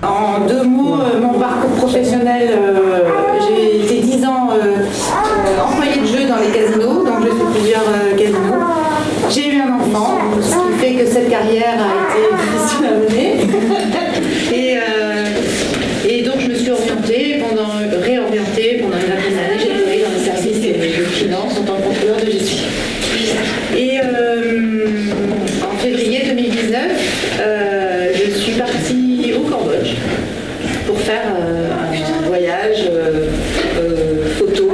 En deux mots, mon parcours professionnel, j'ai été 10 ans employée de jeu dans les casinos, donc j'ai fait plusieurs casinos. J'ai eu un enfant, ce qui fait que cette carrière a été difficile à mener. Et donc je me suis réorientée pendant une vingtaine d'années. J'ai travaillé dans les services de finance en tant que contrôleur de gestion. Et en février 2019, je suis partie au Cambodge pour faire un voyage photo.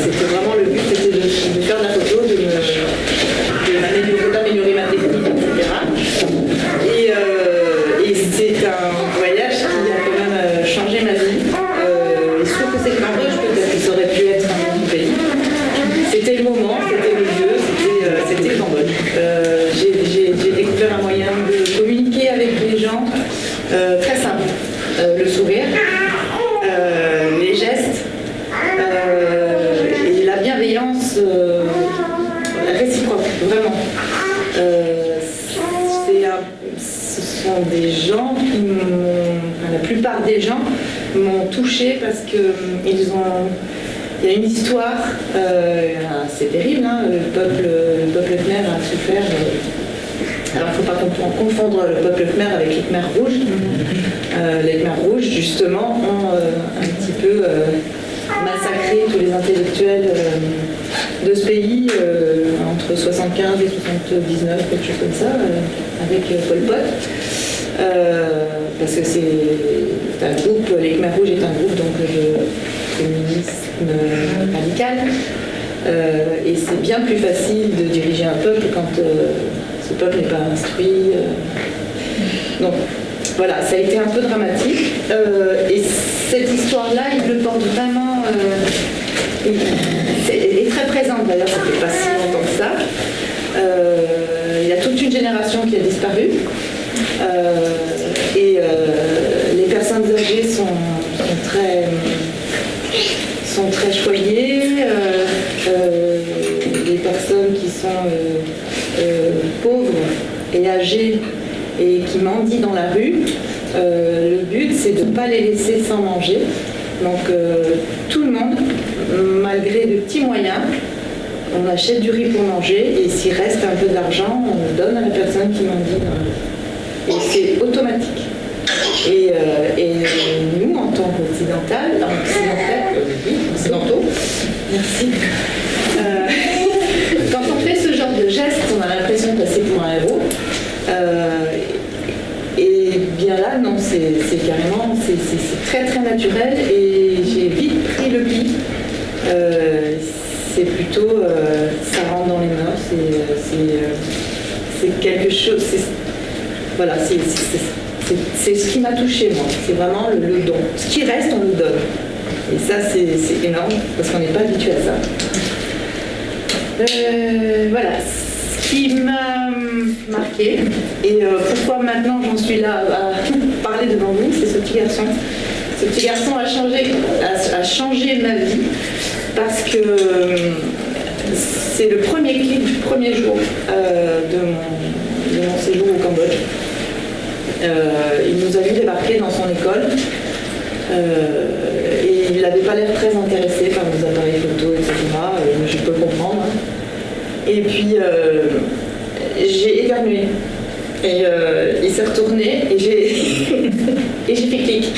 C'était vraiment le but, c'était de faire de la photo, d'améliorer ma technique, etc. Et c'est un voyage qui a quand même changé ma vie. Et je trouve que c'est le Cambodge, peut-être que ça aurait pu être un autre pays. C'était le moment, c'était le lieu, c'était le Cambodge. J'ai découvert un moyen de communiquer avec les gens très simple. Le sourire, les gestes et la bienveillance réciproque, vraiment. Ce sont des gens qui la plupart des gens m'ont touchée parce que il y a une histoire assez terrible, hein, le peuple khmer a souffert. Alors il ne faut pas confondre le peuple khmer avec les Khmers rouges. Les Khmers rouges, justement, ont un petit peu massacré tous les intellectuels de ce pays entre 75 et 79, quelque chose comme ça, avec Pol Pot. Parce que c'est un groupe, les Khmers rouges est un groupe donc, de féminisme radical. Et c'est bien plus facile de diriger un peuple quand ce peuple n'est pas instruit. Donc voilà, ça a été un peu dramatique. Et cette histoire-là, il le porte vraiment. Elle est très présente d'ailleurs, ça fait pas si longtemps que ça. Il y a toute une génération qui a disparu. Et les personnes âgées sont très choyées. Les personnes qui sont pauvres et âgées et qui mendient dans la rue, le but c'est de ne pas les laisser sans manger. Donc tout le monde, malgré de petits moyens, on achète du riz pour manger et s'il reste un peu d'argent, on le donne à la personne qui mendie dans la rue. Et c'est automatique. Et nous, en tant occidentaux, merci. Quand on fait ce genre de geste, on a l'impression de passer pour un héros. Et bien là, non, c'est carrément, c'est très très naturel et j'ai vite pris le pli. C'est plutôt, ça rentre dans les mœurs, c'est quelque chose, voilà, c'est ce qui m'a touchée moi, c'est vraiment le don. Ce qui reste, on le donne. Et ça, c'est énorme parce qu'on n'est pas habitué à ça. Voilà. Ce qui m'a marqué et pourquoi maintenant j'en suis là à parler devant vous, c'est ce petit garçon. Ce petit garçon a changé ma vie parce que c'est le premier clip du premier jour de mon séjour au Cambodge. Il nous a vu débarquer dans son école et il n'avait pas l'air très intéressé par nos appareils photo, etc. Je peux comprendre. Et puis j'ai éternué. Et il s'est retourné et j'ai fait clic.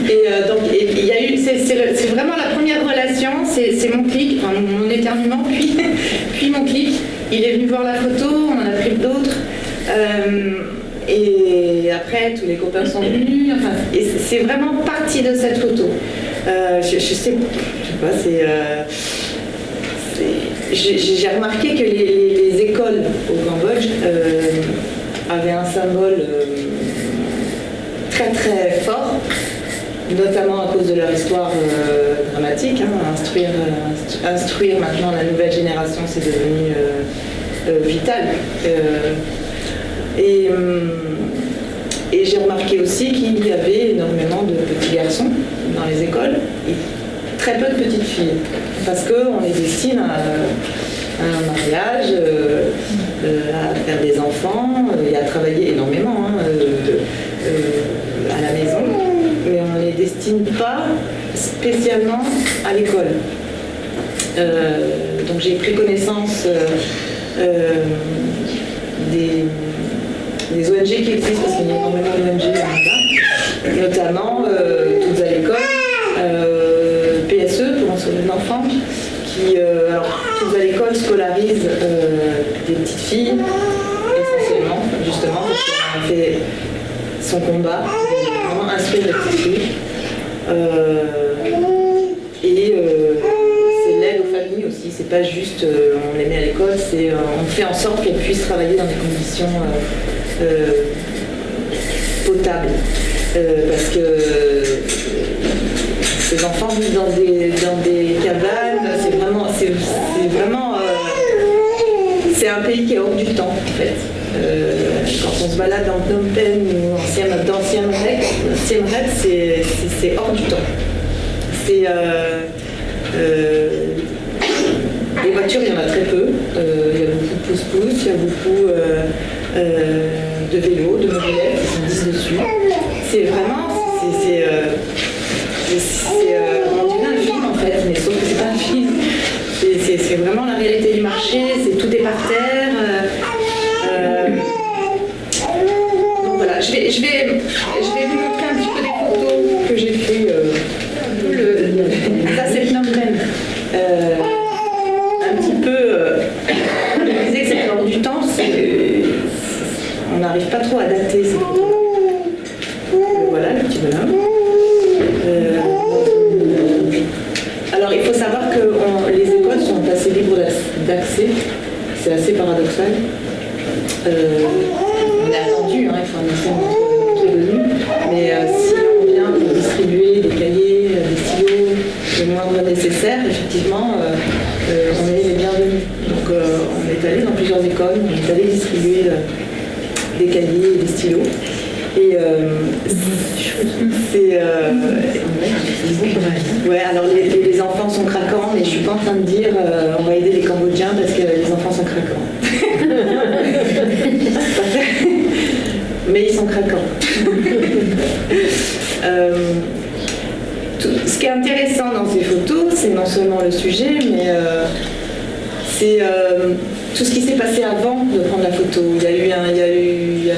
Et donc il y a eu, c'est vraiment la première relation, c'est mon clic, enfin, mon éternuement, puis mon clic. Il est venu voir la photo, on en a pris d'autres. Et après, tous les copains sont venus. Enfin, et c'est vraiment parti de cette photo. Je sais pas, j'ai remarqué que les écoles au Cambodge avaient un symbole très très fort, notamment à cause de leur histoire dramatique. Instruire maintenant la nouvelle génération, c'est devenu vital. Et j'ai remarqué aussi qu'il y avait énormément de petits garçons dans les écoles, et très peu de petites filles, parce qu'on les destine à un mariage, à faire des enfants et à travailler énormément à la maison, mais on ne les destine pas spécialement à l'école. Donc j'ai pris connaissance des ONG qui existent, parce qu'il y a énormément d'ONG là, notamment Toutes à l'école, PSE pour un sauver l'enfant, qui alors Toutes à l'école scolarise des petites filles essentiellement, justement parce qu'elle a fait son combat, vraiment instruire les petites filles. C'est l'aide aux familles aussi, c'est pas juste on les met à l'école, c'est on fait en sorte qu'elles puissent travailler dans des conditions potables. Parce que ces enfants vivent dans des cabanes, c'est un pays qui est hors du temps en fait. Quand on se balade dans Phnom Penh ou dans Siem Reap, c'est hors du temps. Les voitures, il y en a très peu. Il y a beaucoup de pousse-pousse, il y a beaucoup de vélos, de mobilettes qui sont 10 dessus. C'est vraiment, on dirait un film en fait, mais sauf que c'est pas un film. C'est vraiment la réalité du marché, tout est par terre. Donc voilà, je vais vous montrer un petit peu des photos que j'ai fait. Ça c'est Phnom Penh. Un petit peu, je disais que c'est hors du temps, on n'arrive pas trop à dater ces photos. Voilà le petit bonhomme. Alors il faut savoir que les écoles sont assez libres d'accès, c'est assez paradoxal. On est attendu, il faut annoncer notre venue, mais si on vient pour distribuer des cahiers, des stylos, le moindre nécessaire, effectivement, on est les bienvenus. Donc on est allé dans plusieurs écoles, on est allé distribuer des cahiers et des stylos. Et ouais, alors les enfants sont craquants, mais je suis pas en train de dire on va aider les Cambodgiens parce que les enfants sont craquants. Mais ils sont craquants. Ce qui est intéressant dans ces photos, c'est non seulement le sujet, mais c'est tout ce qui s'est passé avant de prendre la photo. Il y a eu un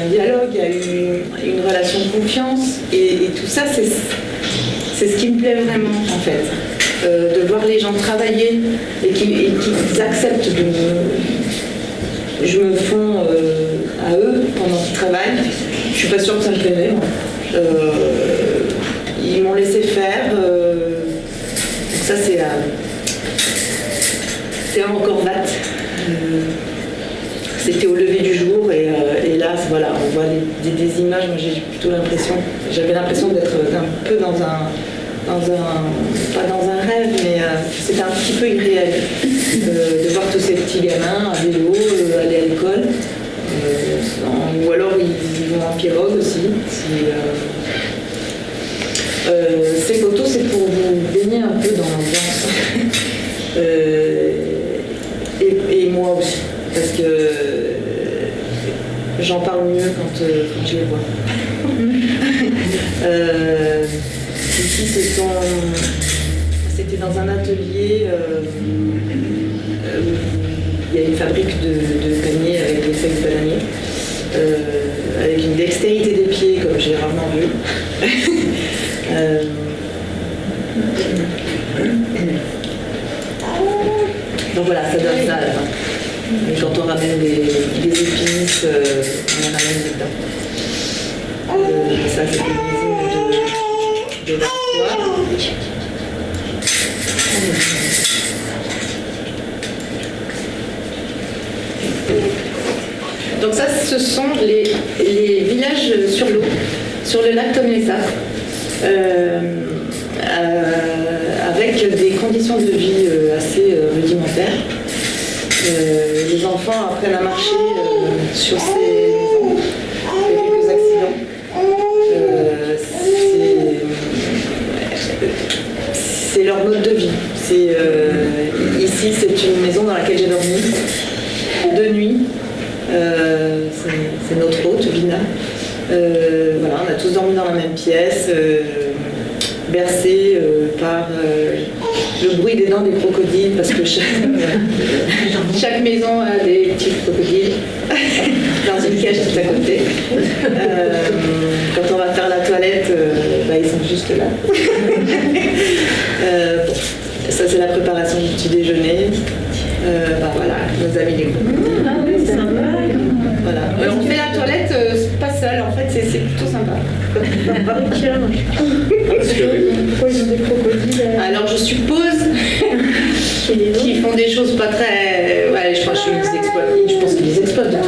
dialogue, il y a eu une relation de confiance, et tout ça, c'est ce qui me plaît vraiment, en fait. De voir les gens travailler et qu'ils acceptent je me fonds à eux pendant qu'ils travaillent. Je suis pas sûre que ça me plairait, moi. Ils m'ont laissé faire. Donc ça, c'est encore vat. C'était au lever du jour et là, voilà, on voit des images. Moi, j'avais l'impression d'être un peu dans un pas dans un rêve, mais c'était un petit peu irréel de voir tous ces petits gamins à vélo aller à l'école, ou alors ils vont en pirogue aussi. Ces photos, c'est pour vous baigner un peu dans l'ambiance. Et moi aussi, parce que j'en parle mieux quand je les vois. Ici, c'était dans un atelier où il y a une fabrique de paniers avec des feuilles de bananier, avec une dextérité des pieds comme j'ai rarement vu. Donc voilà, ça donne ça à la fin. Et quand on ramène des épices, on en ramène dedans. Ça, c'est une usine de la soie. Donc ça, ce sont les villages sur l'eau, sur le lac Tonlé Sap, avec des conditions de vie assez rudimentaires. Les enfants apprennent à marcher sur ces maisons. Il y a quelques accidents. C'est leur mode de vie. Ici, c'est une maison dans laquelle j'ai dormi 2 nuits. C'est notre hôte, Vina. Voilà, on a tous dormi dans la même pièce, bercés par le bruit des dents des crocodiles, parce que chaque maison a des petits crocodiles dans une cage tout à côté. Quand on va faire la toilette, ils sont juste là. Ça, c'est la préparation du petit déjeuner. Voilà, nos amis les crocodiles. Ah oui, c'est sympa. Voilà. On fait la toilette pas seul, en fait, c'est plutôt sympa. Pourquoi ils ont des crocodiles Alors, je suppose qu'ils font des choses pas très... Ouais, je pense qu'ils les exploitent de toute façon.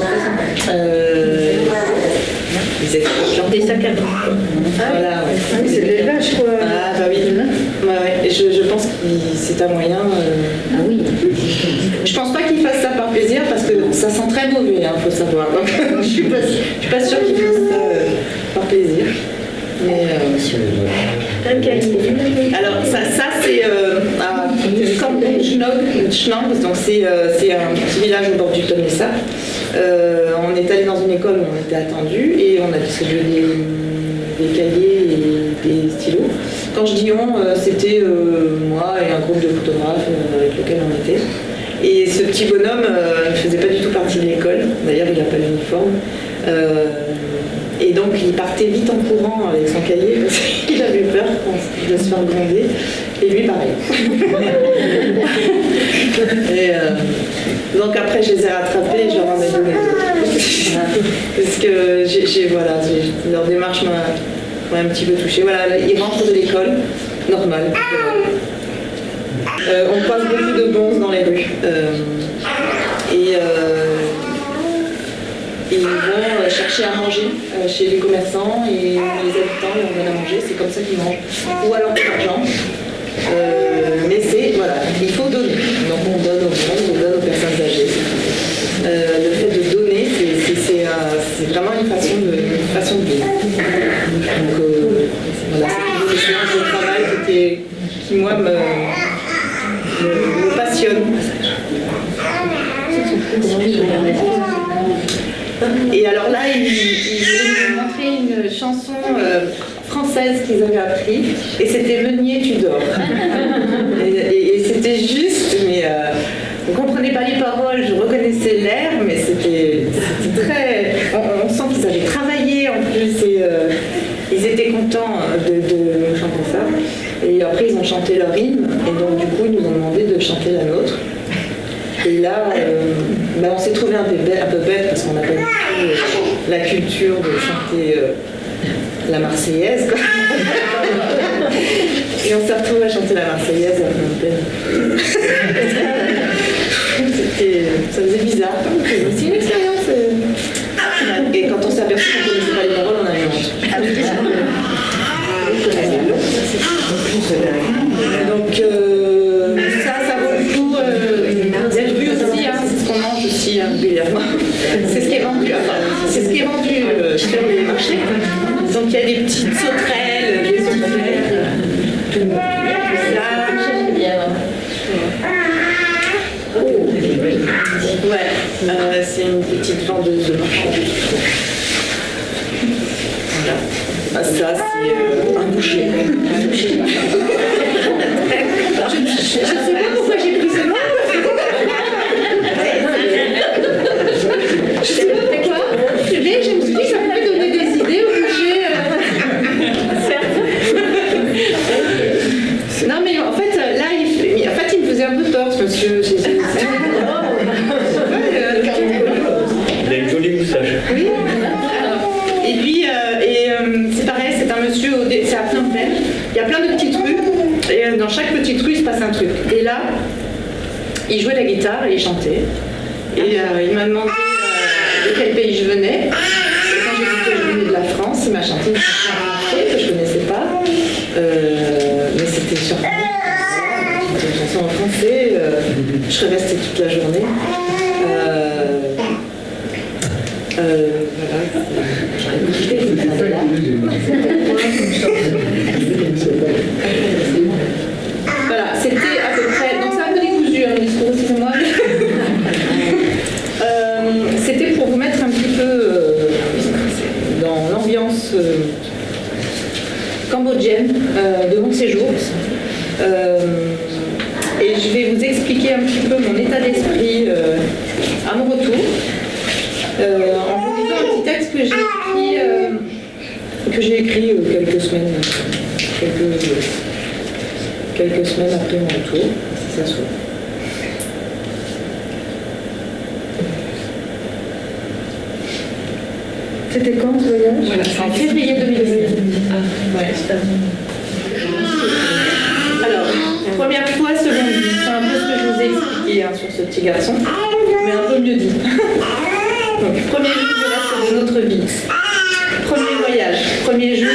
Ils exploitent des sacs à dos. Voilà, ouais. Ah oui, c'est de l'élevage, quoi. Ah, bah oui. Ouais. Et je pense que c'est un moyen... Ah oui. Je pense pas qu'ils fassent ça par plaisir, parce que ça sent très mauvais, faut savoir. Donc, je suis pas sûre qu'ils fassent ça par plaisir. Mais, alors ça c'est Camp Schnong, donc c'est un petit village au bord du Tonlessa. On est allé dans une école où on était attendu et on a distribué des cahiers et des stylos. Quand je dis on, c'était moi et un groupe de photographes avec lequel on était. Et ce petit bonhomme ne faisait pas du tout partie de l'école, d'ailleurs il n'a pas l'uniforme. Et donc il partait vite en courant avec son cahier parce qu'il avait peur de se faire gronder. Et lui pareil. Et donc après je les ai rattrapés et je leur en ai donné d'autres. Parce que leur démarche m'a un petit peu touchée. Voilà, ils rentrent de l'école, normal. On croise beaucoup de bonzes dans les rues. Ils vont chercher à manger chez les commerçants et les habitants leur donnent à manger, c'est comme ça qu'ils mangent. Ou alors de l'argent. Mais il faut donner. Donc on donne au monde, on donne aux personnes âgées. Le fait de donner, c'est vraiment une façon de vivre. Donc voilà, c'est une séance de travail qui moi me passionne. Et alors là, ils voulaient me montrer une chanson française qu'ils avaient appris, et c'était Meunier, tu dors. Et c'était juste, mais on ne comprenait pas les paroles, je reconnaissais l'air, mais c'était très... On sent qu'ils avaient travaillé en plus, et ils étaient contents de chanter ça. Et après, ils ont chanté leur hymne, et donc du coup, ils nous ont demandé de chanter la nôtre. Et là, on s'est trouvé un peu bête parce qu'on n'a pas du tout la culture de chanter la Marseillaise, quoi. Et on s'est retrouvés à chanter la Marseillaise à plein ça faisait bizarre. C'est une expérience. Et quand on s'est aperçu qu'on ne connaissait pas les paroles, on a eu honte. Donc ça vaut le coup d'être vu aussi, c'est ce qu'on mange aussi régulièrement. C'est ce qui est vendu, sur les marchés. Donc il y a des petites sauterelles, des sauterelles, c'est une petite vendeuse de marché. Voilà. Ça, c'est un boucher. Je ne sais pas pourquoi j'ai pris ce nom. Je sais pas pourquoi, mais je me suis dit que ça pouvait donner des idées au boucher. Non, mais en fait, là, il me faisait un peu peur, ce monsieur. Il a une jolie moustache. Oui. Et puis, c'est pareil, c'est un monsieur, c'est à plein plaine. Il y a plein de petites rues, et dans chaque petite rue, il se passe un truc. Et là, il jouait la guitare et il chantait. Et il m'a demandé de quel pays je venais. Et quand j'ai dit que je venais de la France, il m'a chanté une chanson que je ne connaissais pas. Mais c'était surprenant. C'était une chanson en français. Je serais restée toute la journée. Voilà, un petit peu mon état d'esprit à mon retour, en vous lisant un petit texte que j'ai écrit quelques semaines après mon retour, si ça se voit. C'était quand ce voyage? Voilà, c'est en février 2020. Ouais. Alors, première fois selon lui, c'est un peu ce que je vous ai expliqué sur ce petit garçon, mais un peu mieux dit. Donc, premier jour du reste de notre vie. Premier voyage, premier jour,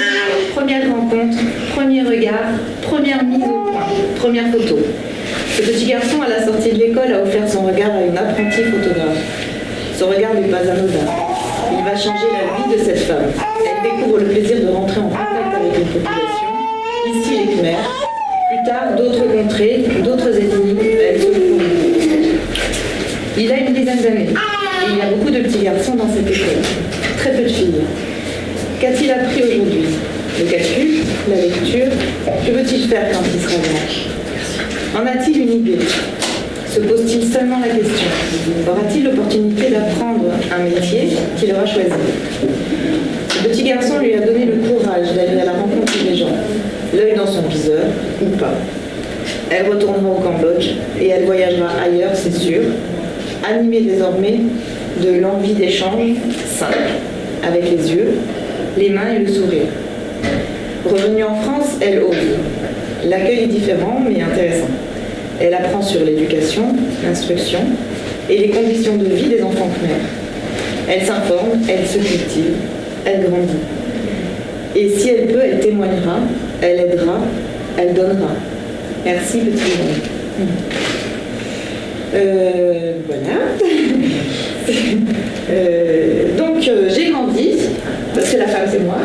première rencontre, premier regard, première mise au point, première photo. Ce petit garçon, à la sortie de l'école, a offert son regard à une apprentie photographe. Son regard n'est pas anodin. Il va changer la vie de cette femme. Elle découvre le plaisir de rentrer en contact avec une population. Ici, les Khmers. Plus tard, d'autres contrées, d'autres ethnies. Elle se fournit. Il a une dizaine d'années. Et il y a beaucoup de petits garçons dans cette école. Très peu de filles. Qu'a-t-il appris aujourd'hui? Le calcul, la lecture. Que veut-il faire quand il sera grand? En a-t-il une idée? Se pose-t-il seulement la question? Aura-t-il l'opportunité d'apprendre un métier qu'il aura choisi? Ce petit garçon lui a donné le courage d'aller à la rencontre des gens, l'œil dans son viseur, ou pas. Elle retournera au Cambodge et elle voyagera ailleurs, c'est sûr, animée désormais de l'envie d'échange simple, avec les yeux, les mains et le sourire. Revenue en France, elle ose. L'accueil est différent mais intéressant. Elle apprend sur l'éducation, l'instruction et les conditions de vie des enfants khmers. Elle s'informe, elle se cultive, elle grandit. Et si elle peut, elle témoignera, elle aidera, elle donnera. Merci, petit monde. Voilà. Donc, j'ai grandi, parce que la femme, c'est moi.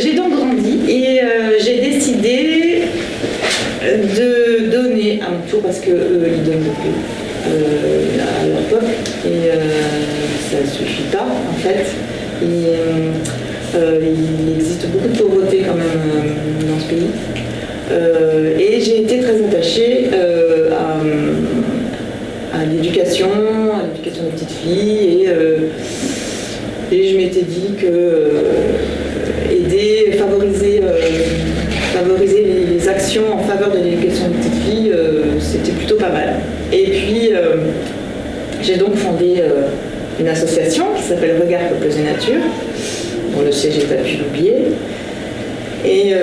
J'ai donc grandi et j'ai décidé de donner à mon tour, parce qu'eux, ils donnent beaucoup à leur peuple, et ça ne suffit pas, en fait. Il existe beaucoup de pauvreté quand même dans ce pays. Et j'ai été très attachée à l'éducation des petites filles, et je m'étais dit que favoriser les actions en faveur de l'éducation des petites filles, c'était plutôt pas mal. Et puis, j'ai donc fondé une association qui s'appelle Regard Peuples et Nature, dont le siège est à Puy-Loubier, et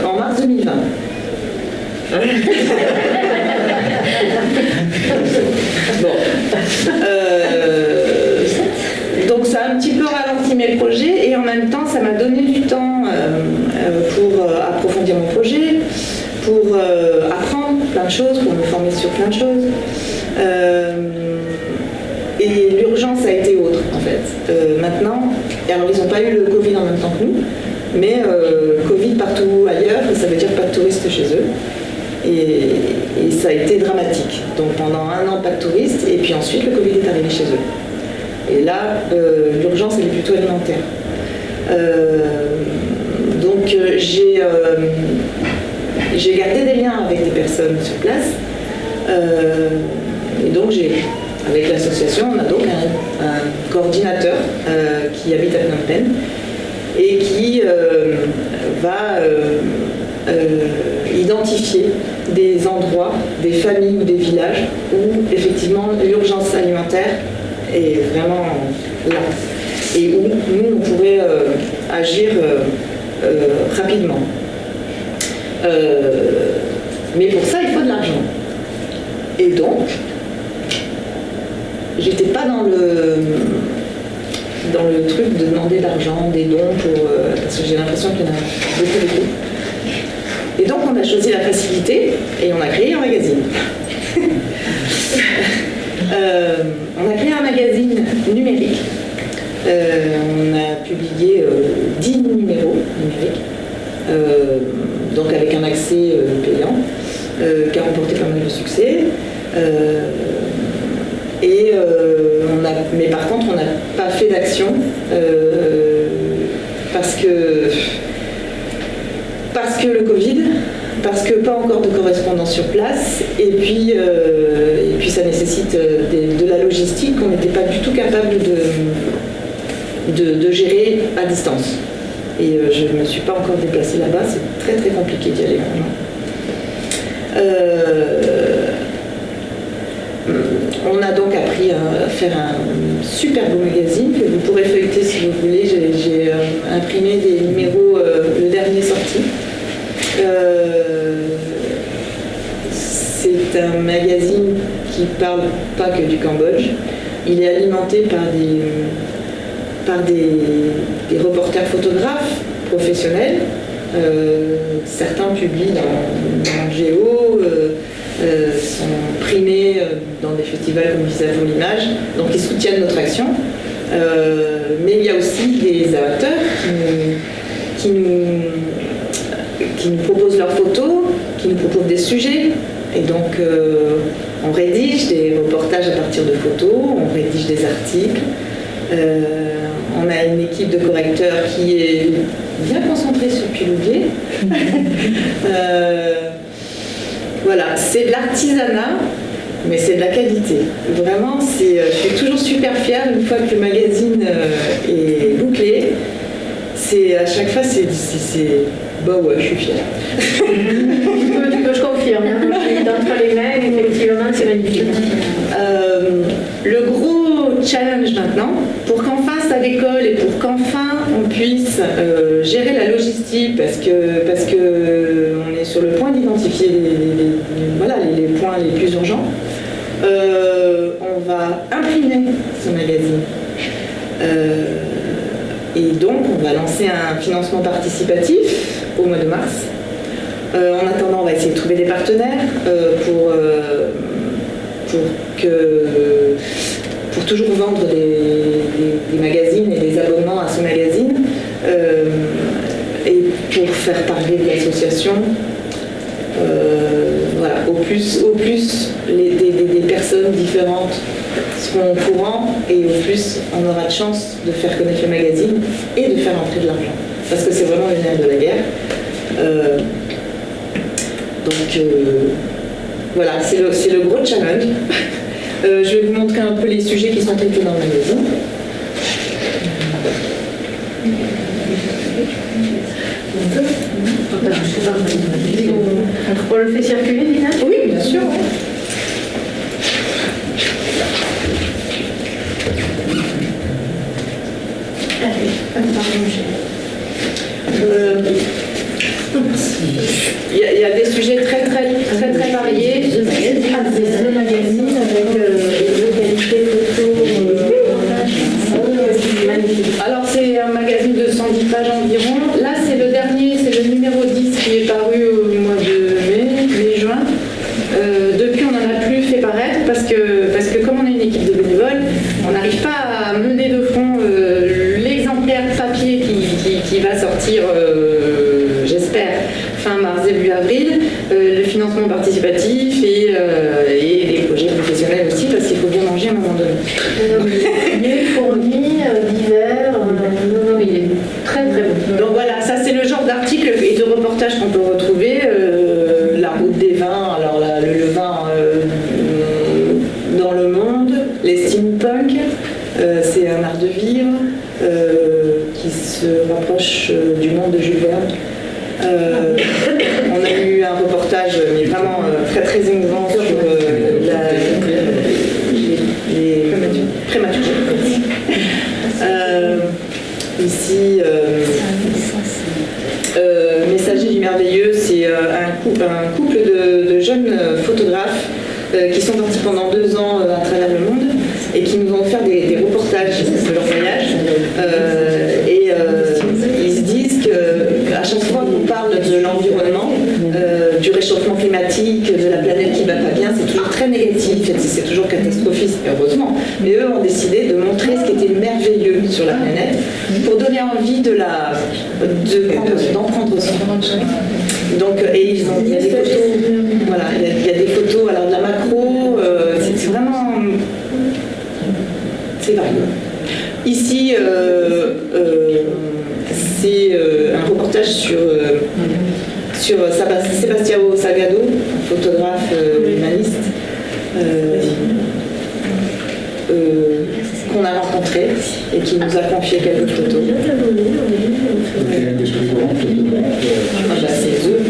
en mars 2020. Bon. Donc ça a un petit peu ralenti mes projets, et en même temps ça m'a donné du temps pour approfondir mon projet, pour apprendre plein de choses, pour me former sur plein de choses. Et l'urgence a été autre en fait. Maintenant, alors ils n'ont pas eu le Covid en même temps que nous, mais Covid partout ailleurs, ça veut dire pas de touristes chez eux. Et ça a été dramatique. Donc pendant 1 an, pas de touristes, et puis ensuite le Covid est arrivé chez eux. Et là, l'urgence elle est plutôt alimentaire. Donc j'ai gardé des liens avec des personnes sur place. Et donc avec l'association, on a donc un coordinateur qui habite à Phnom Penh et qui va identifier des endroits, des familles ou des villages où effectivement l'urgence alimentaire est vraiment là et où nous on pourrait agir rapidement. Mais pour ça il faut de l'argent. Et donc j'étais pas dans le truc de demander de l'argent, des dons, parce que j'ai l'impression qu'il y en a beaucoup. Et donc on a choisi la facilité et on a créé un magazine. On a créé un magazine numérique. On a publié 10 numéros numériques, donc avec un accès payant, qui a remporté pas mal de succès. Mais par contre, on n'a pas fait d'action parce que le Covid, parce que pas encore de correspondance sur place, et puis ça nécessite de la logistique qu'on n'était pas du tout capable de gérer à distance. Et je ne me suis pas encore déplacée là-bas, c'est très très compliqué d'y aller vraiment. On a donc appris à faire un super beau magazine que vous pourrez feuilleter si vous voulez. J'ai imprimé des numéros, le dernier sorti. C'est un magazine qui ne parle pas que du Cambodge. Il est alimenté par des reporters photographes professionnels. Certains publient dans Géo, sont primés dans des festivals comme Visa pour l'image, donc ils soutiennent notre action. Mais il y a aussi des amateurs qui nous proposent leurs photos, qui nous proposent des sujets. Et donc on rédige des reportages à partir de photos, on rédige des articles. On a une équipe de correcteurs qui est bien concentrée sur Piloubier. Voilà, c'est de l'artisanat, mais c'est de la qualité. Vraiment, je suis toujours super fière une fois que le magazine est bouclé. À chaque fois, bah ouais, je suis fière. Je confirme. D'entre les mains, effectivement, c'est magnifique. Le gros challenge maintenant, pour qu'enfin ça décolle et pour qu'enfin on puisse gérer la logistique, parce que on est sur le point d'identifier les points les plus urgents, on va imprimer ce magazine. Et donc on va lancer un financement participatif au mois de mars. En attendant, on va essayer de trouver des partenaires pour toujours vendre des magazines et des abonnements à ce magazine, et pour faire parler de l'association. Voilà, au plus des personnes différentes seront au courant, et au plus on aura de chance de faire connaître le magazine et de faire entrer de l'argent, parce que c'est vraiment le nerf de la guerre. Donc voilà, c'est le gros challenge. Je vais vous montrer un peu les sujets qui sont traités dans le magazine. On le fait circuler, Lina ? Oui, bien sûr. Il y a des sujets très variés. C'est le magazine avec les localités photos. Alors c'est un magazine de 110 pages environ. Là c'est le dernier, c'est le numéro 10 qui est paru au mois de mai-juin. Depuis on n'en a plus fait paraître parce que comme on est une équipe de bénévoles, on n'arrive pas à mener de front l'exemplaire papier qui va sortir, j'espère, fin mars, début avril, le financement participatif et les projets professionnels aussi, parce qu'il faut bien manger à un moment donné. Il est fourni d'hiver, non, il est très très bon. Donc voilà, ça c'est le genre d'article et de reportage qu'on peut retrouver. La route des vins, alors le vin dans le monde, les steampunk, c'est un art de vivre qui se rapproche du monde de Jules Verne. On a eu un reportage mais vraiment très émouvant sur les prématurés. Ici, Messager du merveilleux, c'est un couple de jeunes photographes qui sont partis pendant 2 ans à travers le monde et qui nous ont offert des reportages de leur voyage. Ils se disent qu'à chaque fois qu'on parle de l'environnement, du réchauffement climatique, de la planète qui va pas bien, c'est toujours très négatif, c'est toujours catastrophiste, heureusement. Mais eux ont décidé de montrer ce qui était merveilleux sur la planète pour donner envie d'en prendre soin. Donc, et il y a des photos, voilà, il y a des photos, alors de la macro, c'est vraiment, c'est varié. Ici, c'est un reportage sur sur Sebastião Salgado, un photographe humaniste qu'on a rencontré et qui nous a confié quelques photos. C'est eux.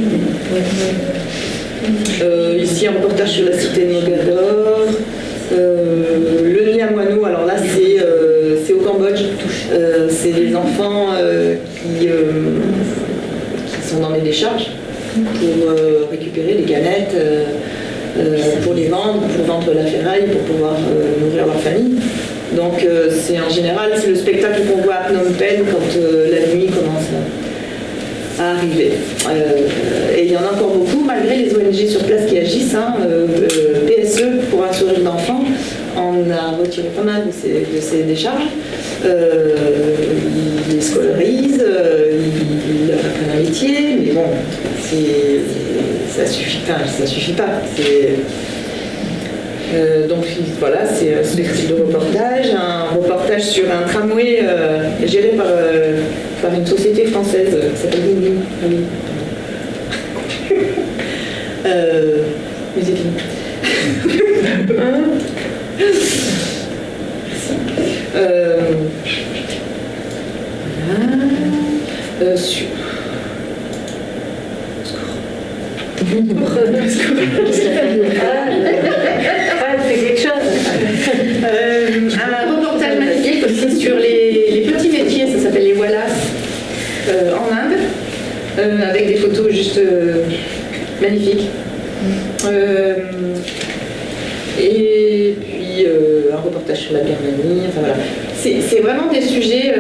Ici un reportage sur la cité de Mogador. Le Niamoinou, alors là c'est au Cambodge. C'est des enfants qui sont dans les décharges pour récupérer les canettes, pour les vendre, pour vendre la ferraille, pour pouvoir nourrir leur famille. Donc c'est en général c'est le spectacle qu'on voit à Phnom Penh quand la nuit commence à arriver. Et il y en a encore beaucoup, malgré les ONG sur place qui agissent. PSE, pour un sourire d'enfant, on a retiré pas mal de ces décharges. Ils les scolarisent, ils leur apprennent un métier, mais bon, ça suffit pas. Donc voilà, c'est ce type de reportage, un reportage sur un tramway géré par une société française qui s'appelle Lini. Un reportage magnifique aussi sur les petits métiers, ça s'appelle les Wallace, en Inde, avec des photos juste magnifiques. Et puis un reportage sur la Birmanie, enfin voilà. C'est vraiment des sujets,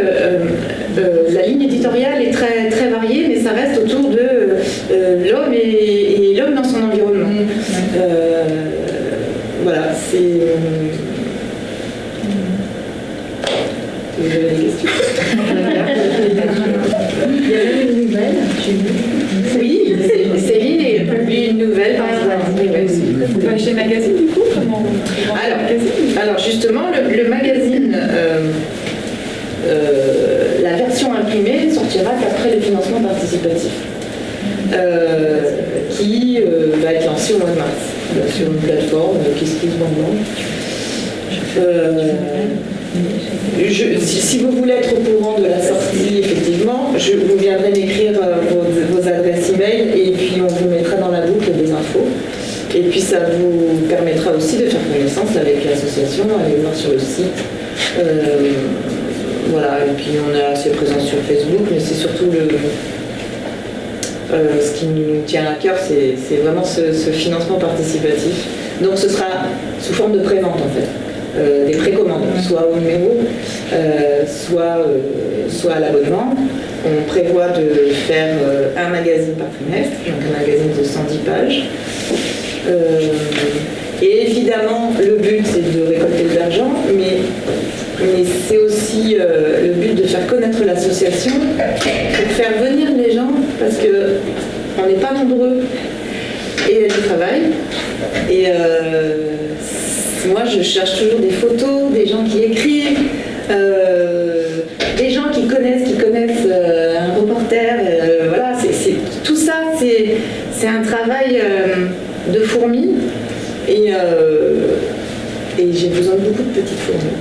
la ligne éditoriale est très, très variée, mais ça reste autour de l'homme et l'homme dans son environnement. Voilà, c'est... Vous avez des questions? Il y a même une nouvelle, j'ai vu. Oui, Céline publie une nouvelle. On peut acheter le magazine du coup? Comment Alors justement, le magazine, la version imprimée sortira qu'après le financement participatif, qui va être lancé au mois de mars sur une plateforme qui se trouve si vous voulez être au courant de la sortie, effectivement, vous viendrez m'écrire vos adresses e-mail et puis on vous mettra dans la boucle des infos. Et puis ça vous permettra aussi de faire connaissance avec l'association, aller voir sur le site. Voilà, et puis on est assez présent sur Facebook, mais c'est surtout ce qui nous tient à cœur, c'est vraiment ce financement participatif. Donc ce sera sous forme de prévente en fait. Des précommandes, soit au numéro, soit à l'abonnement. On prévoit de faire un magazine par trimestre, donc un magazine de 110 pages. Et évidemment, le but c'est de récolter de l'argent, mais c'est aussi le but de faire connaître l'association, pour faire venir les gens, parce qu'on n'est pas nombreux et il y a du travail. Et moi, je cherche toujours des photos, des gens qui écrivent, des gens qui connaissent un reporter. Voilà, tout ça, c'est un travail de fourmi. Et j'ai besoin de beaucoup de petites fourmis.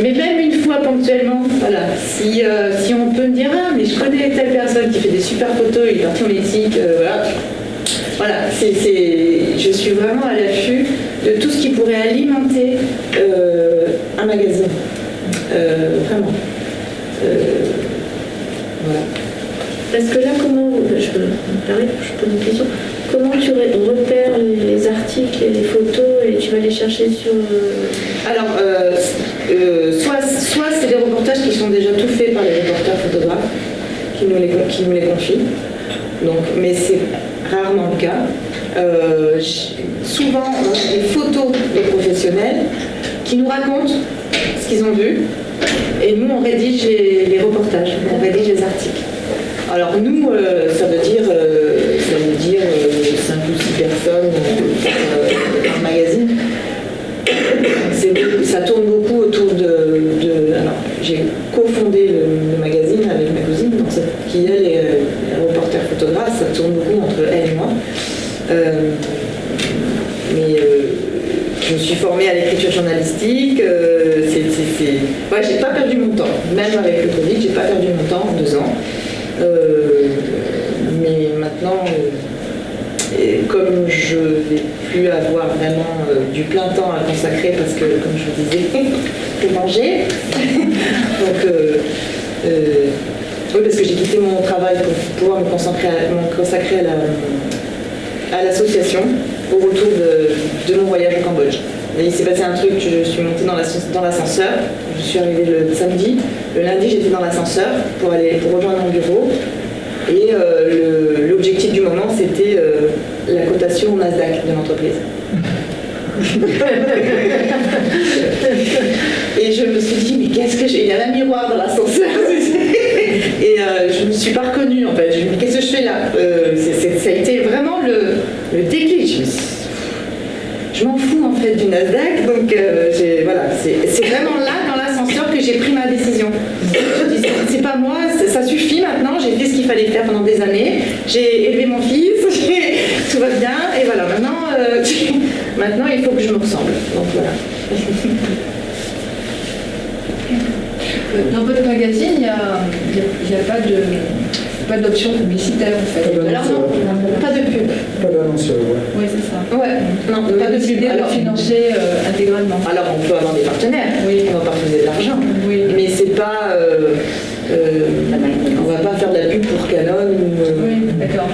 Mais même une fois ponctuellement, voilà, si on peut me dire « Ah, mais je connais telle personne qui fait des super photos, il est parti en Mexique, voilà ». Voilà, je suis vraiment à l'affût de tout ce qui pourrait alimenter un magazine. Vraiment. Voilà. Parce que là, comment, je pose une question, comment tu repères les articles et les photos et tu vas les chercher sur... Alors, soit c'est des reportages qui sont déjà tout faits par les reporters photographes qui nous les confient, donc, mais c'est rarement le cas. Souvent, on a des photos de professionnels qui nous racontent ce qu'ils ont vu et nous, on rédige les reportages, on rédige les articles. Alors nous, ça veut dire 5 ou 6 personnes par magazine. Ça tourne beaucoup autour de alors, j'ai cofondé le magazine avec ma cousine, donc qui elle ça tourne beaucoup entre elle et moi. Je me suis formée à l'écriture journalistique. Ouais, j'ai pas perdu mon temps. Même avec le Covid, j'ai pas perdu mon temps en 2 ans. Mais maintenant, comme je vais plus avoir vraiment du plein temps à consacrer, parce que, comme je vous disais, je peux manger. Donc, oui, parce que j'ai quitté mon travail pour pouvoir me consacrer à l'association au retour de mon voyage au Cambodge. Et il s'est passé un truc, je suis montée dans l'ascenseur, je suis arrivée le samedi, le lundi j'étais dans l'ascenseur pour rejoindre mon bureau, et l'objectif du moment c'était la cotation au Nasdaq de l'entreprise. Et je me suis dit, mais qu'est-ce que il y a un miroir dans l'ascenseur. Et je me suis pas reconnue en fait. Je me suis dit, mais qu'est-ce que je fais là. Ça a été vraiment le déclic. Je m'en fous en fait du Nasdaq, donc voilà, c'est vraiment là dans l'ascenseur que j'ai pris ma décision. Je dis, c'est pas moi, ça suffit maintenant, j'ai fait ce qu'il fallait faire pendant des années, j'ai élevé mon fils, tout va bien, et voilà, maintenant il faut que je me ressemble. Donc voilà. Dans votre magazine, il n'y a pas d'option publicitaire en fait. Alors non, pas de pub. Pas d'annonceur, ouais. Oui, c'est ça. Ouais, non, pas de pub. Alors financer intégralement. Alors on peut avoir des partenaires, oui. On va partager de l'argent, oui. Mais c'est pas... on va pas faire de la pub pour Canon ou... Oui, d'accord.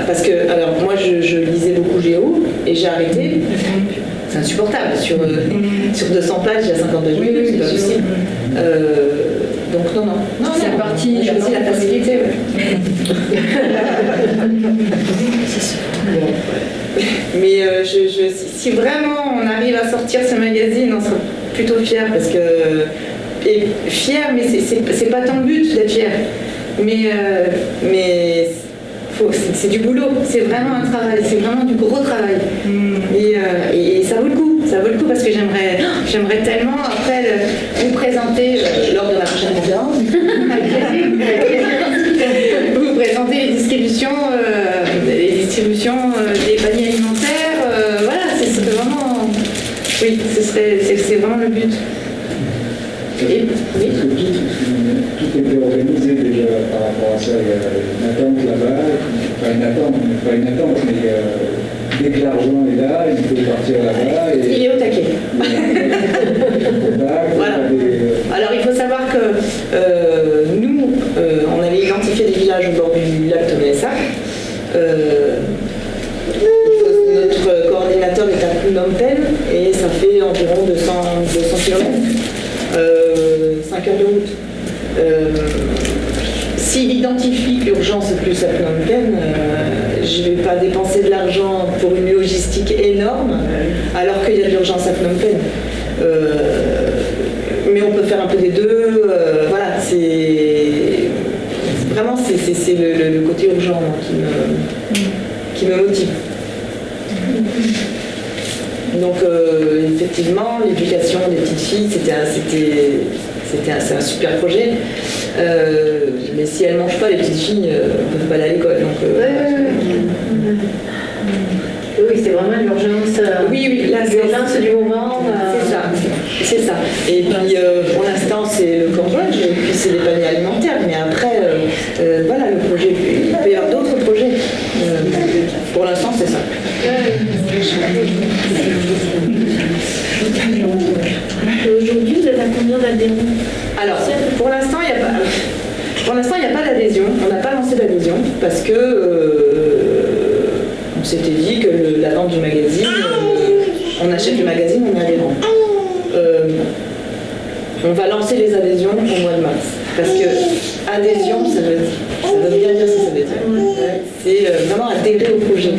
Parce que, alors moi je lisais beaucoup Géo et j'ai arrêté. C'est insupportable, sur 200 pages, il y a 50 pages, oui, c'est pas possible. Donc non. C'est la partie, j'ai aussi la facilité. Ouais. Mais si vraiment on arrive à sortir ce magazine, on sera plutôt fiers parce que... Et fier, mais c'est pas tant le but d'être fier. Mais c'est du boulot, c'est vraiment un travail, c'est vraiment du gros travail. Et ça vaut le coup, parce que j'aimerais tellement après vous présenter lors de la prochaine conférence, vous présenter les distributions des paniers alimentaires. Voilà, c'est vraiment, oui, c'est vraiment le but. Oui. Parce que tout était organisé déjà par rapport à ça. Il y a une attente là-bas, pas une attente, mais dès que l'argent est là, il peut partir là-bas. Il est au taquet. Voilà. Alors il faut savoir que nous, on avait identifié des villages au bord du lac Tonlé-Sap. Notre coordinateur est à Phnom Penh et ça fait environ 200 km. 5 heures de route. S'il identifie l'urgence plus à Phnom Penh, je ne vais pas dépenser de l'argent pour une logistique énorme alors qu'il y a de l'urgence à Phnom Penh. Mais on peut faire un peu des deux. Voilà, c'est vraiment c'est le côté urgent qui me motive. Donc effectivement, l'éducation des petites filles, c'est un super projet. Mais si elles ne mangent pas, les petites filles ne peuvent pas aller à l'école. Oui, c'est vraiment l'urgence. Oui, là, l'urgence du moment. C'est ça. Et puis pour l'instant, c'est le Cambodge, et puis c'est les paniers alimentaires. Mais après, voilà, le projet, il peut y avoir d'autres projets. Pour l'instant, c'est ça. Aujourd'hui, vous êtes à combien d'adhérents? Alors, pour l'instant, il n'y a pas d'adhésion. On n'a pas lancé d'adhésion parce que on s'était dit que la vente du magazine, on achète le magazine, on est adhérent. On va lancer les adhésions au mois de mars. Parce que adhésion, ça veut bien dire ce que ça veut dire. C'est vraiment adhérer au projet.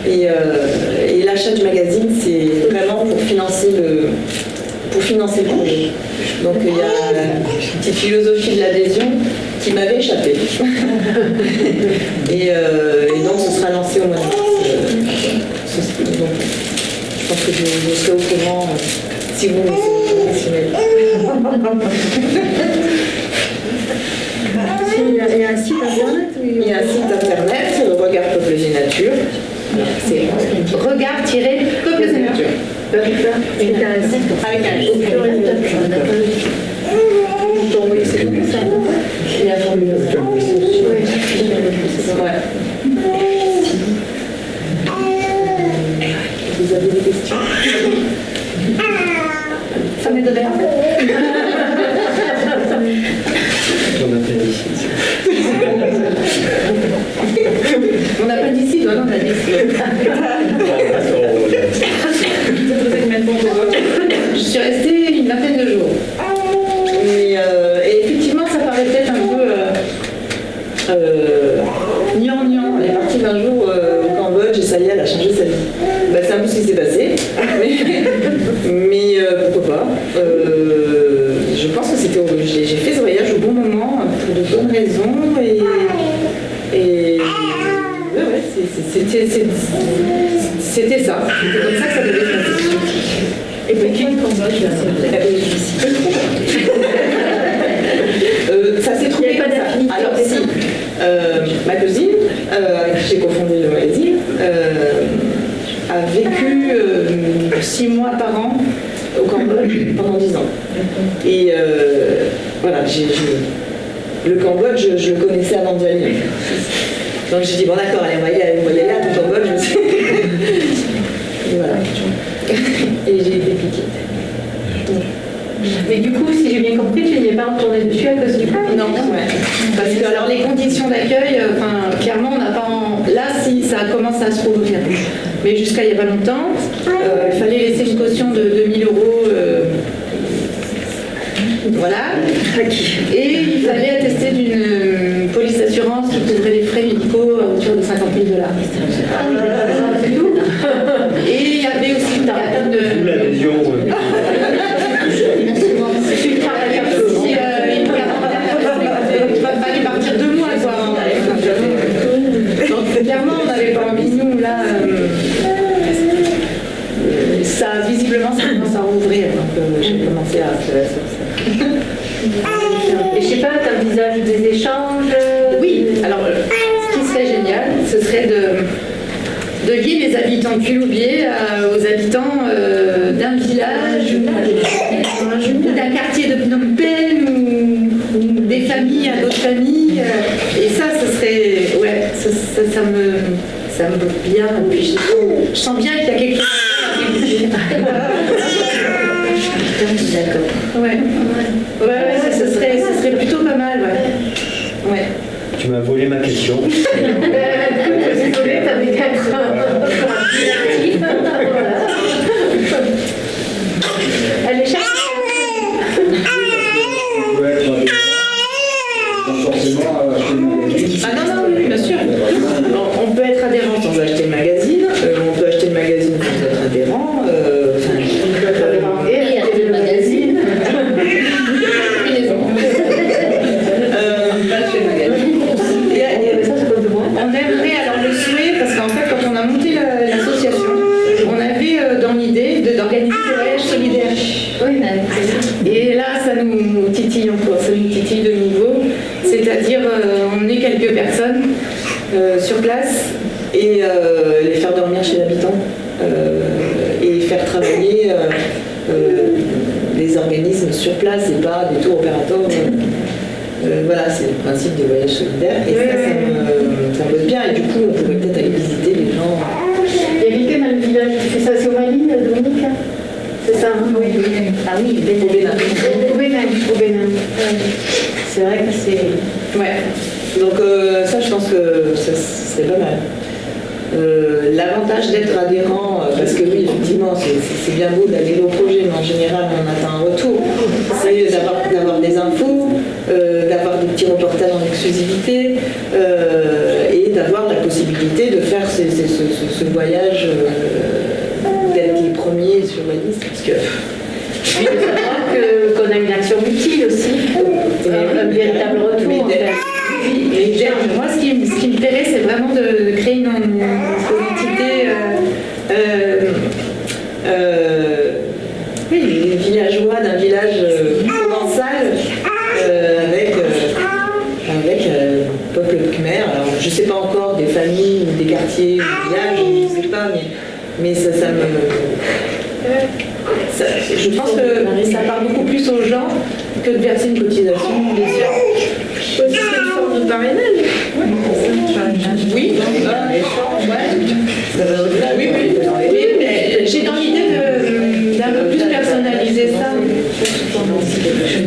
Et l'achat du magazine, c'est vraiment pour financer le projet. Donc il y a une petite philosophie de l'adhésion qui m'avait échappé. et donc ce sera lancé au mois de mars. Donc, je pense que je serai au courant si vous me professionnel. Il y a un site internet. Il y a un site internet, Regard Peuples et Nature. C'est regard-peuples et nature. Et t'as un site Avec un au pluriel. Il y a un formulaire. Ouais. Vous avez des questions? Ça m'est donné un peu. On appendicite. On n'a pas d'ici, toi, non, on a d'ici. Je suis restée une vingtaine de jours. Et effectivement, ça paraît peut-être un peu gnangnan. Elle est partie 20 jours au Cambodge et ça y est, elle a changé sa vie. Bah, c'est un peu ce qui s'est passé. Mais pourquoi pas. Je pense que c'était j'ai fait ce voyage au bon moment pour de bonnes raisons et ouais, c'était ça. C'était comme ça que ça devait se passer. Et pourquoi le Cambodge ça s'est trouvé comme ça. Alors si, ma cousine, avec qui j'ai cofondé le magazine, a vécu 6 mois par an au Cambodge pendant 10 ans. Et voilà, le Cambodge, je le connaissais avant d'y aller. Donc j'ai dit, bon d'accord, allez, on va y aller à tout Cambodge. Et voilà. Et j'ai été piquée. Mais du coup, si j'ai bien compris, tu n'y es pas retourné dessus à cause du Covid. Non, ouais. Parce que alors les conditions d'accueil, clairement, on n'a pas. Là, si ça a commencé à se rouvrir, mais jusqu'à il n'y a pas longtemps, il fallait laisser une caution de 2000 euros. Voilà. Et il fallait attester d'une police d'assurance qui couvrait les frais médicaux à hauteur de 50 000 $. C'est tout. Et il y avait aussi une quarantaine de. D'où l'adhésion. Il fallait partir 2 mois, quoi. Donc clairement, on n'avait pas envie, nous, là. Ça, visiblement, ça commence à rouvrir. Donc j'ai commencé à faire ça. Et je sais pas, tu envisages des échanges? Oui, alors ce qui serait génial, ce serait de lier les habitants de Culoubier aux habitants d'un village ou d'un quartier de Phnom Penh ou des familles à d'autres familles. Et ça, ce serait. Ouais, ça me bloque bien. Et puis je sens bien qu'il y a quelque chose à d'accord. Ouais, ce serait plutôt pas mal, ouais. Tu m'as volé ma question. Désolée, t'avais qu'à être Elle est chère. On peut être forcément acheter le magazine. Ah non, oui, bien sûr. On peut être adhérent sans acheter le magazine. On peut acheter le magazine sans être adhérent. On peut être adhérent et acheter le magazine. On aimerait, alors le souhait, parce qu'en fait, quand on a monté l'association, on avait dans l'idée d'organiser des voyages solidaires. Et là, ça nous titille encore, ça nous titille de nouveau. C'est-à-dire, on est quelques personnes sur place et les faire dormir chez l'habitant et faire travailler les organismes sur place et pas des tours opérateurs. Voilà, c'est le principe des voyages solidaires. Et ça me botte bien. Et du coup, on pourrait peut-être aller visiter les gens. Il y a quelqu'un dans le village qui fait ça, c'est au Mali, Dominique, hein? C'est ça, hein? Oui. Ah oui, au Bénin. C'est vrai que c'est... Ouais. Donc ça, je pense que ça serait pas mal. L'avantage d'être adhérent, parce que oui, effectivement, c'est bien beau d'aller au projet, mais en général, on attend un retour. C'est d'avoir des infos, d'avoir des petits reportages en exclusivité et d'avoir la possibilité de faire ce voyage, d'être les premiers sur la liste. Parce que... Puis de savoir qu'on a une action utile aussi, un véritable retour. Moi, ce qui me plairait, c'est vraiment de créer une entité villageois d'un village provençal avec quartier, du village, je ne sais pas, mais ça me... je pense que ça parle beaucoup plus aux gens que de verser une cotisation, bien sûr. C'est une forme de parrainage. Oui, oui, mais j'ai dans l'idée d'un peu plus personnaliser ça.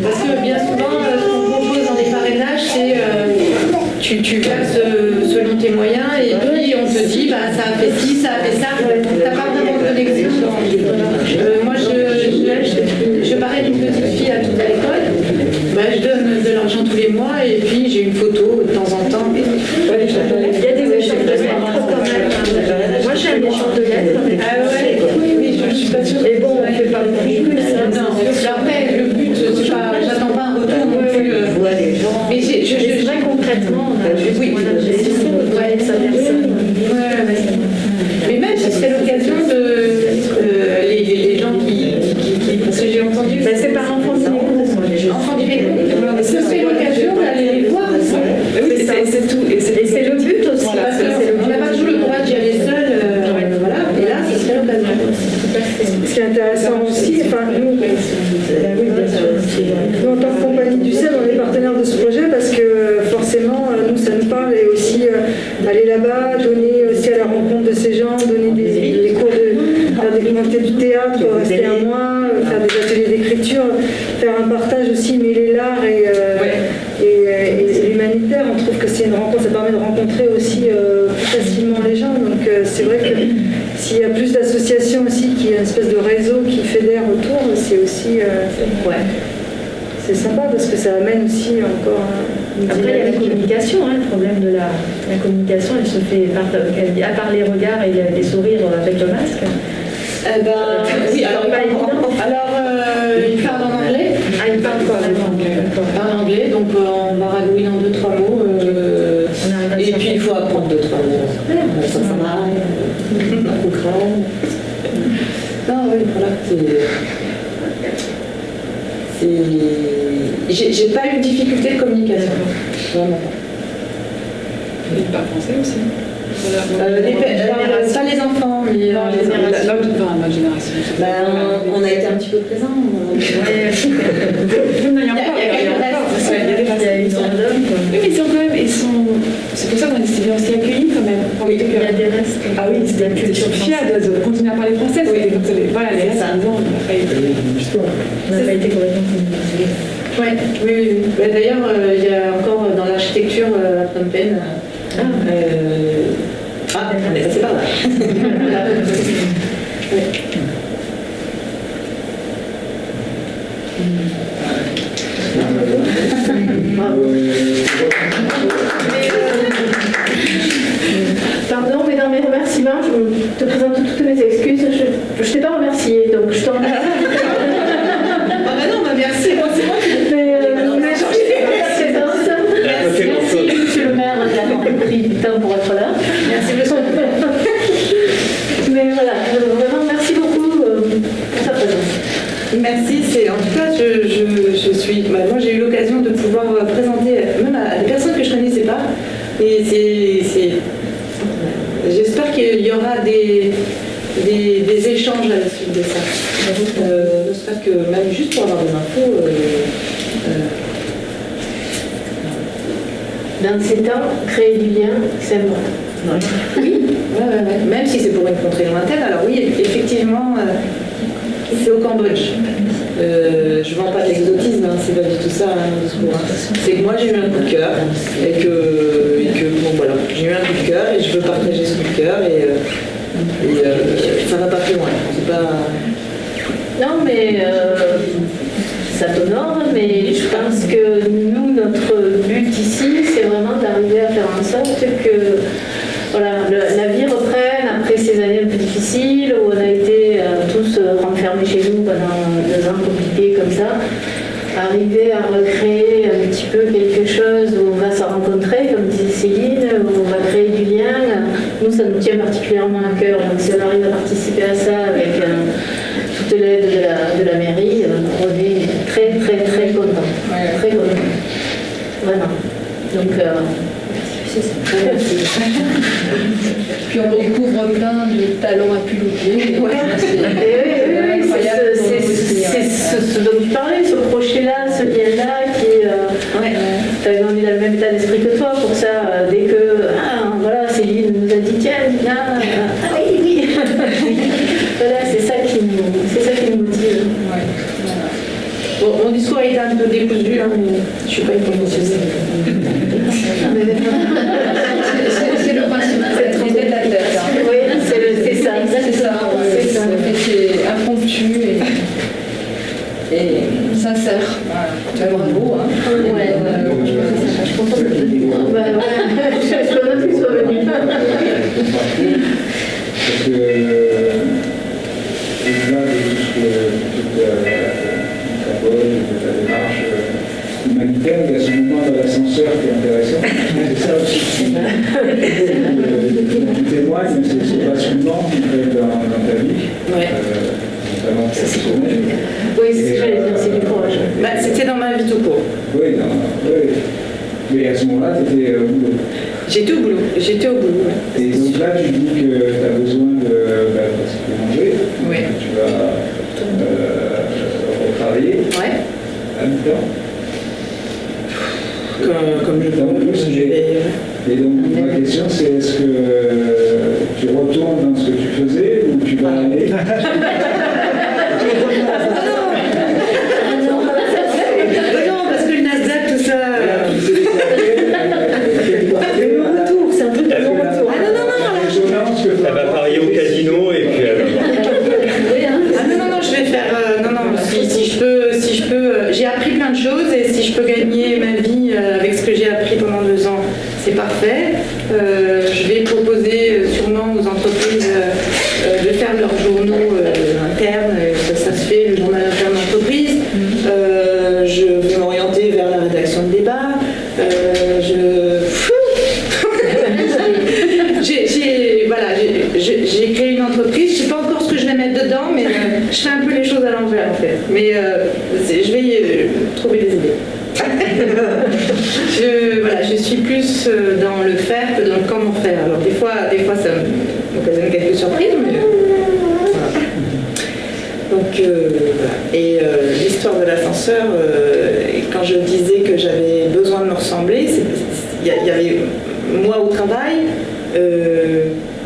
Parce que bien souvent, ce qu'on propose dans les parrainages, c'est tu verses selon tes moyens et puis on te dit ça a fait ci, ça a fait ça. T'as pas vraiment de connexion. Moi, je parraine une petite fille à toute l'école. Je donne de l'argent tous les mois et puis j'ai une photo de temps en temps. Il y a des échanges de lettres quand même. Moi j'ai un échange de lettres. Oui, je suis pas sûre. Mais bon, on fait pas le plus. Non, après, le but, c'est pas, j'attends pas un retour non plus. Mais c'est vrai concrètement, on a sa personne. Mais même si c'est l'occasion de les gens qui parce que j'ai entendu. C'est par enfant ce serait l'occasion d'aller les voir aussi. C'est tout. Et c'est le but aussi. Parce qu'on n'a pas toujours le courage d'y aller seul. Voilà. Et là, ce serait l'occasion. Ce qui est intéressant aussi, nous, en tant que compagnie du CED, on est partenaire de ce projet parce que forcément, nous, ça nous parle et aussi aller là-bas, donner aussi à la rencontre de ces gens, donner des cours faire monter du théâtre, rester un mois, faire des ateliers d'écriture, faire un partage aussi, mêler l'art et l'humanitaire. On trouve que c'est une rencontre, ça permet de rencontrer aussi plus facilement les gens. Donc c'est vrai que s'il y a plus d'associations aussi, qu'il y a une espèce de réseau qui fédère autour, c'est aussi c'est sympa parce que ça amène aussi encore Après, il y a la communication, le problème de la communication, elle se fait à part les regards et les sourires avec le masque. Oui, alors il parle en anglais. Il parle quoi En anglais, donc on baragouine en 2-3 mots. Et puis il faut apprendre 2-3 mots. Ça va. Non, oui, voilà. J'ai pas eu de difficulté de communication. Vraiment pas. Il parle français aussi. Pas les enfants, mais notre génération. On a été un petit peu présents. Oui, mais c'est pour ça qu'on est aussi accueillis quand même. Il y a des restes. Ah oui, c'est une culture fière de continuer à parler français. Voilà, les restes, on n'a pas été complètement féminisés. Oui. D'ailleurs, il y a encore dans l'architecture à Phnom Penh. On est passé par là. Pardon, mais dans mes remerciements, je te présente toutes mes excuses. Je ne t'ai pas remercié, donc je t'en remercie. Non, merci. C'est moi qui Merci, monsieur le maire, d'avoir pris du temps pour être là. Merci, monsieur le maire. Mais voilà, vraiment, merci beaucoup pour ta présence. Merci, en tout cas, je suis. Moi, j'ai eu l'occasion de pouvoir présenter même à des personnes que je ne connaissais pas. Et j'espère qu'il y aura des échanges à la suite de ça. Ne serait-ce que même juste pour avoir des infos. Dans ces temps, créer du lien, c'est important. Oui, même si c'est pour une contrée lointaine. Alors oui, effectivement, c'est au Cambodge. Je ne vends pas de l'exotisme, c'est pas du tout ça le discours. C'est que moi j'ai eu un coup de cœur et que bon voilà, j'ai eu un coup de cœur et je veux partager ce coup de cœur et ça va pas plus loin. C'est pas. Non, mais ça t'honore, mais je pense que nous, notre but ici, c'est vraiment d'arriver à faire en sorte que la vie reprenne après ces années un peu difficiles où on a été tous renfermés chez nous pendant 2 ans compliqués comme ça. Arriver à recréer un petit peu quelque chose où on va se rencontrer, comme disait Céline, où on va créer du lien. Nous, ça nous tient particulièrement à cœur. Donc si on arrive à participer à ça avec toute l'aide de la mairie, on est très très très contents. Très contents. Vraiment. Donc, Merci. Puis on découvre plein de talents à puloter. Oui, c'est ce dont tu parlais, ce crochet-là, ce lien-là qui... on est dans le même état d'esprit que toi pour ça. Dès que voilà, Céline nous a dit tiens, viens, oui. Voilà, c'est ça qui nous motive. Ouais. Bon, mon discours a été un peu décousu, hein, mais je suis pas une professionnelle. C'est le principe, c'est tête à tête. Oui, c'est ça. C'est impromptu et sincère. Voilà. Bravo. Hein. Ouais, je suis contente de te dire. Je suis contente qu'il soit venu. Parce que, au-delà de tout ce que ta bonne, de ta démarche humanitaire, il y a ce moment dans l'ascenseur qui est intéressant. C'est ça aussi qui témoigne, c'est ce basculement dans ta vie, notamment professionnelle. Oui, c'est ce que j'allais dire, c'est du courage. C'était dans ma vie tout court. Oui. Mais à ce moment-là, tu étais au boulot. J'étais au boulot. Ouais. Et donc là, tu dis que tu as besoin de manger. Oui. Tu vas retravailler. Ouais. À mi-temps. Comme je peux. Et donc, ma question, c'est est-ce que tu retournes dans ce que tu faisais ou tu vas aller Non, parce que le Nasdaq, tout ça. Le retour, c'est un truc de non-retour. Elle va parier au casino et puis elle va voir. Non, je vais faire. Si je peux. J'ai appris plein de choses et si je peux gagner ma vie avec ce que j'ai appris pendant 2 ans, c'est parfait. Je vais proposer sûrement aux entreprises de faire leurs journaux internes. Ça se fait, le journal interne d'entreprise. Je vais m'orienter vers la rédaction de débat. J'ai créé une entreprise, je ne sais pas encore ce que je vais mettre dedans, mais je fais un peu les choses à l'envers en fait. Mais je vais trouver des idées. Je suis plus dans le faire que dans le comment faire. Alors des fois ça m'occasionne quelques surprises, mais voilà. Donc et l'histoire de l'ascenseur, quand je disais que j'avais besoin de me ressembler, il y avait moi au travail,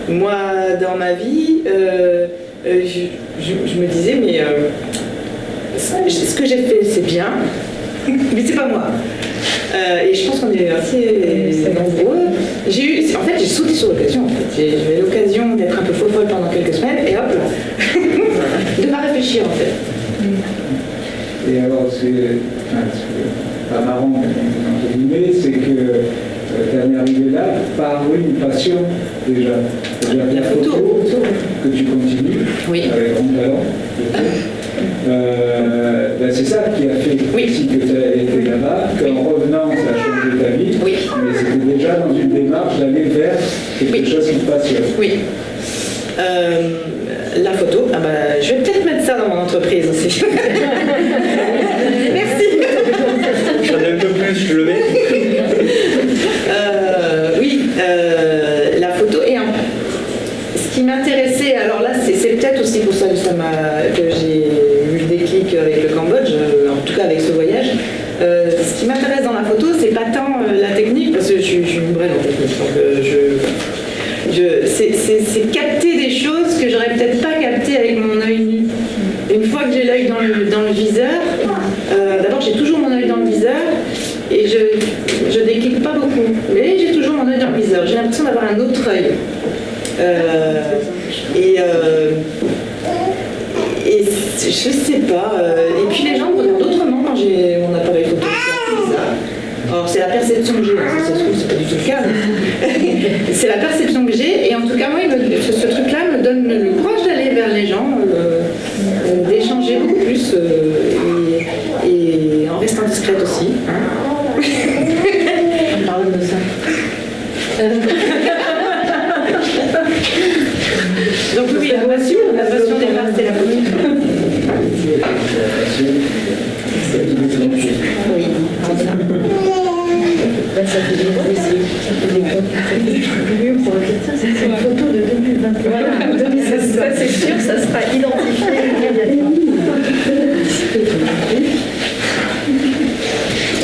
moi dans ma vie, je me disais mais ce que j'ai fait c'est bien, mais c'est pas moi. Et je pense qu'on est assez nombreux. J'ai sauté sur l'occasion. En fait. J'ai eu l'occasion d'être un peu folle pendant quelques semaines et hop là, de pas réfléchir en fait. Et alors, c'est pas marrant, entre guillemets, c'est que tu es arrivé là par une passion déjà. La photo. Que tu continues avec grand talent. C'est ça qui a fait aussi que tu as été là-bas, qu'en revenant, ça a changé ta vie, mais c'était déjà dans une démarche d'aller vers quelque chose qui te passionne. Oui. La photo, je vais peut-être mettre ça dans mon entreprise aussi. Merci. J'en ai un peu plus, je le mets. La photo et ce qui m'intéressait, alors là c'est peut-être aussi pour ça que j'ai eu le déclic avec le Cambodge, en tout cas avec ce voyage. Ce qui m'intéresse dans la photo, c'est pas tant la technique, parce que je suis une brêle en technique, donc c'est capter des choses que j'aurais peut-être pas captées avec mon œil nu. Une fois que j'ai l'œil dans le viseur, d'abord j'ai toujours mon œil dans le viseur et je déclique pas beaucoup, mais j'ai toujours mon œil dans le viseur. J'ai l'impression d'avoir un autre œil. Et je sais pas. Et puis les gens me regardent autrement quand j'ai mon appareil photo. C'est assez bizarre. Alors c'est la perception que j'ai. Ça se trouve c'est pas du tout le cas. C'est la perception que j'ai. Et en tout cas moi, ce truc-là me donne le courage d'aller vers les gens, d'échanger beaucoup plus et en restant discrète aussi. On parle de ça. Donc oui, la passion des masses, c'est la politique. Oui, Ça fait plaisir. mieux pour ça, c'est une photo de 2021. Voilà, ça c'est sûr, ça sera identifié immédiatement.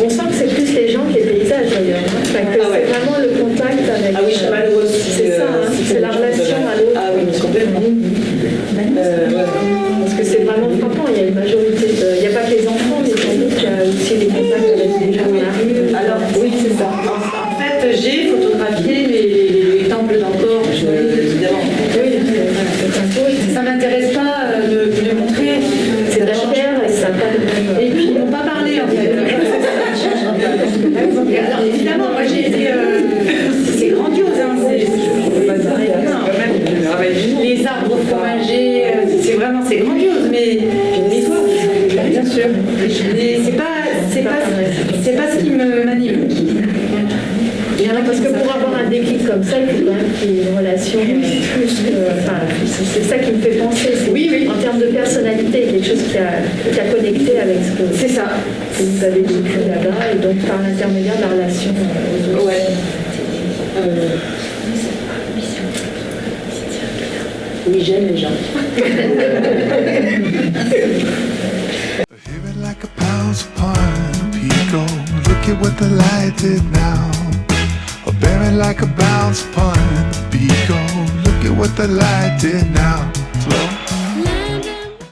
On sent que c'est plus les gens que les paysages d'ailleurs. Enfin, que c'est vraiment le contact avec. Ah oui, je suis malheureuse. C'est ça, c'est la relation à l'autre. Ah oui, complètement. Parce que c'est vraiment frappant, il y a une majorité de. Il n'y a pas que les enfants, mais sans doute qu'il y a aussi des contacts avec les gens dans la rue. Alors, oui, c'est ça. En fait, j'ai photographié les temples d'Angkor, évidemment. Oui, Ça ne m'intéresse pas de les montrer. c'est de la chair et ça n'a pas de même. Et puis, ils m'ont pas parlé, en fait. Alors, évidemment, moi, j'ai été... c'est grandiose, hein. Les arbres fromagés, c'est grandiose, mais l'histoire, bien sûr. Mais c'est pas ce qui m'anime. Parce que pour avoir un déclic comme ça, il faut quand même qu'il y ait une relation plus que. Enfin, c'est ça qui me fait penser. Oui. En termes de personnalité, quelque chose qui a connecté avec ce que, C'est ça. que vous avez vécu là-bas, et donc par l'intermédiaire de la relation aux autres. Ouais. Oui, j'aime les gens. Hear it like a pounds upon a pico. Look at what the light did now. Or bear it like a bounce upon a pico. Look at what the light did now.